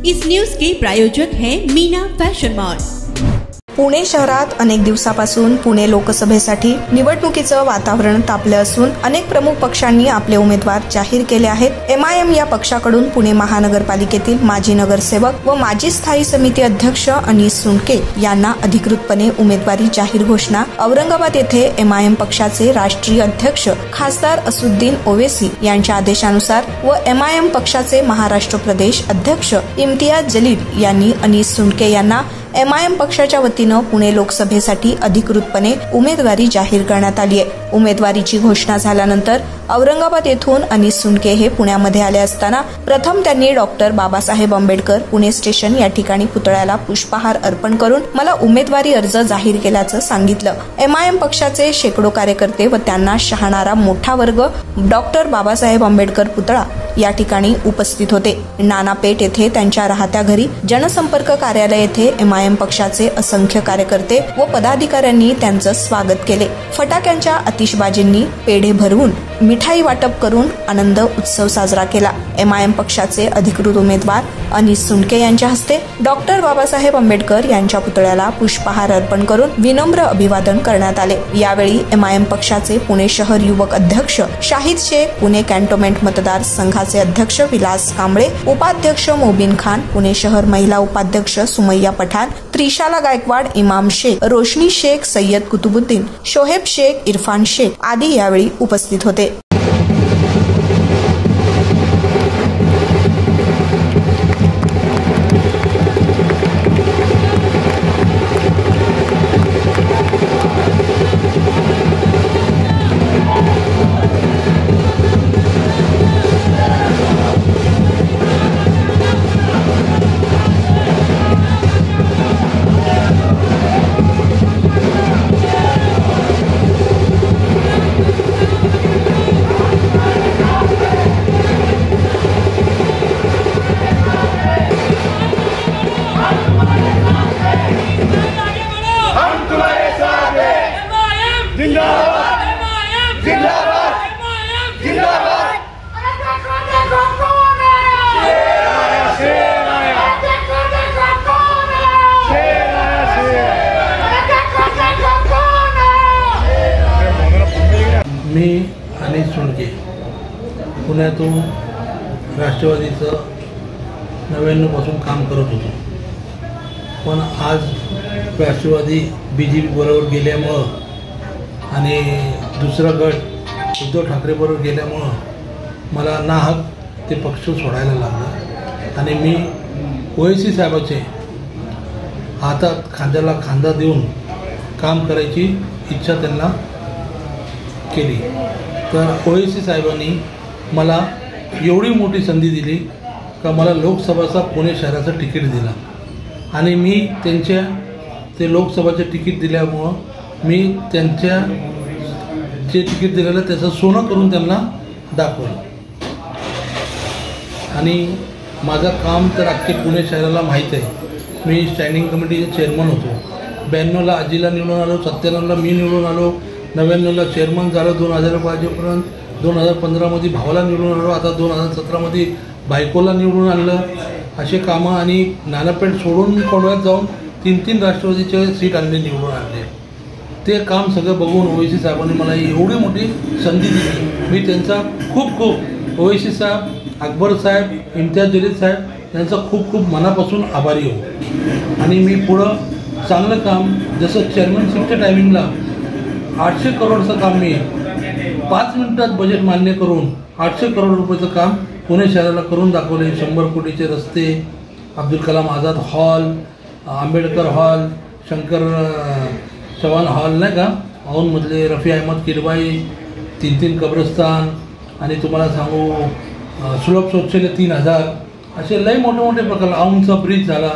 इस news के प्रायोजक हैं Meena fashion mall. Pune शहरात अनेक दिवसापासून पुणे लोकसभेसाठी निवडणुकीचं वातावरण तापलं असून अनेक प्रमुख पक्षांनी आपले उमेदवार जाहीर केले आहेत। MIM या पक्षाकडून पुणे महानगरपालिकेतील माजी नगरसेवक व माजी स्थायी समिती अध्यक्ष अनिस सुंडके यांना अधिकृतपणे उमेदवारी जाहीर घोषणा। औरंगाबाद येथे MIM पक्षाचे राष्ट्रीय अध्यक्ष खासदार असुद्दीन ओवेसी यांच्या आदेशानुसार व MIM पक्षाचे महाराष्ट्र प्रदेश अध्यक्ष इम्तियाज जलील यांनी अनिस सुंडके यांना MIM पक्षाच्या वतीनं पुणे लोकसभेसाठी अधिकृतपणे उमेदवारी जाहीर करण्यात आली आहे। उमेदवारीची घोषणा झाल्यानंतर औरंगाबाद येथून अनिस सुंडके हे पुण्यामध्ये आले असताना प्रथम त्यांनी डॉक्टर बाबासाहेब आंबेडकर पुणे स्टेशन या ठिकाणी पुतळ्याला पुष्पहार अर्पण करून मला उमेदवारी अर्ज जाहीर केल्याचं सांगितलं। MIM पक्षाचे शेकडो कार्यकर्ते व त्यांना शहाणारा मोठा वर्ग डॉक्टर बाबासाहेब आंबेडकर पुतळा या ठिकाणी उपस्थित होते। नाना पेठ येथे त्यांच्या राहत्या घरी जनसंपर्क कार्यालय येथे MIM पक्षाचे असंख्य कार्यकर्ते व पदाधिकाऱ्यांनी त्यांचं स्वागत केले। फटाक्यांच्या आतिषबाजींनी पेढे भरवून मिठाई वाटप करून आनंद उत्सव साजरा केला। MIM पक्षाचे अधिकृत उमेदवार अनिस सुंडके यांच्या हस्ते डॉक्टर बाबासाहेब आंबेडकर यांच्या पुतळ्याला पुष्पहार अर्पण करून विनम्र अभिवादन करण्यात आले। यावेळी MIM पक्षाचे पुणे शहर युवक अध्यक्ष शाहिद शेख, पुणे कॅन्टोन्मेंट मतदार संघाचे अध्यक्ष विलास कांबळे, उपाध्यक्ष मोबिन खान, पुणे शहर महिला उपाध्यक्ष सुमैया पठाण, त्रिशाला गायकवाड, इमाम शेख, रोशनी शेख, सय्यद कुतुबुद्दीन, शोहेब शेख, इरफान शेख आदी यावेळी उपस्थित होते। मी अनिस सुंडके पुण्यातून राष्ट्रवादीचं 99 पासून काम करत होतो, पण आज राष्ट्रवादी BJP बरोबर गेल्यामुळं आणि दुसरा गट उद्धव ठाकरे बरोबर गेल्यामुळं मला नाहक ते पक्ष सोडायला लागला आणि मी ओवेसी साहेबाचे हातात खांद्याला खांदा देऊन काम करायची इच्छा त्यांना केली। तर ओवेसी साहेबांनी मला एवढी मोठी संधी दिली का मला लोकसभाचा पुणे शहराचं तिकीट दिला आणि मी त्यांच्या ते लोकसभाचे तिकीट दिल्यामुळं मी त्यांच्या जे तिकीट दिलेलं त्याचं सोनं करून त्यांना दाखवलं आणि माझं काम तर अख्खे पुणे शहराला माहीत आहे। मी स्टँडिंग कमिटीचे चेअरमन होतो। 92ला आजीला निवडून आलो, 97ला मी निवडून आलो, 99ला चेअरमन झालं, 2005पर्यंत, 2015मध्ये भावाला निवडून आलो, आता 2017मध्ये बायकोला निवडून आणलं। असे कामं आणि नानापेठ सोडून मी कोंडव्यात जाऊन 3 राष्ट्रवादीचे सीट आणले, निवडून आणले। ते काम सगळं बघून ओवेसी साहेबांनी मला एवढी मोठी संधी दिली। मी त्यांचा खूप ओवेसी साहेब, अकबर साहेब, इम्तियाज जलील साहेब यांचा खूप मनापासून आभारी हो आणि मी पुढं चांगलं काम, जसं चेअरमनशिपच्या टायमिंगला 800 करोडचं काम मी 5 मिनिटात बजेट मान्य करून 800 करोड रुपयाचं काम पुणे शहराला करून दाखवले। 100 कोटीचे रस्ते, Abdul Kalam Azad hall, Ambedkar hall, Shankar Chavan hall नाही का, औंधमधले रफी अहमद किरबाई, 3 कब्रस्तान आणि तुम्हाला सांगू सुलभ शौचालय 3000, असे लई मोठे प्रकल्प, औंधचा ब्रिज झाला,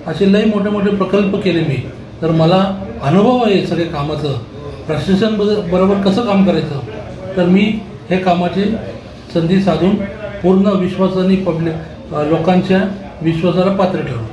असे लई मोठे प्रकल्प केले मी। तर मला अनुभव आहे सगळे कामाचं, प्रशासन बरोबर कसं काम करायचं। तर मी हे कामाची संधी साधून पूर्ण विश्वासाने पब्लिक लोकांच्या विश्वासाला पात्र ठरवू।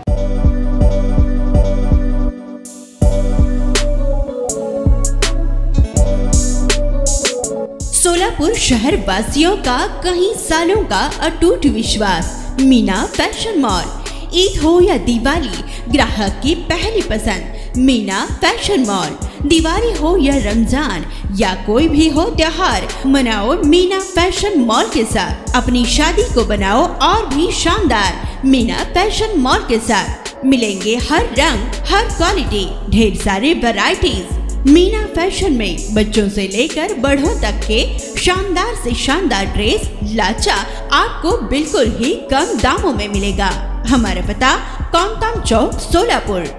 सोलापुर शहर वासियों का कई सालों का अटूट विश्वास मीना फैशन मॉल। ईद हो या दिवाली, ग्राहक की पहली पसंद मीना फैशन मॉल। दिवाली हो या रमजान या कोई भी हो त्योहार, मनाओ मीना फैशन मॉल के साथ। अपनी शादी को बनाओ और भी शानदार मीना फैशन मॉल के साथ। मिलेंगे हर रंग, हर क्वालिटी, ढेर सारे वैरायटीज। मीना फैशन में बच्चों से लेकर बड़ों तक के शानदार से शानदार ड्रेस लाचा आपको बिल्कुल ही कम दामों में मिलेगा। हमारा पता कौनताम चौक, सोलापुर।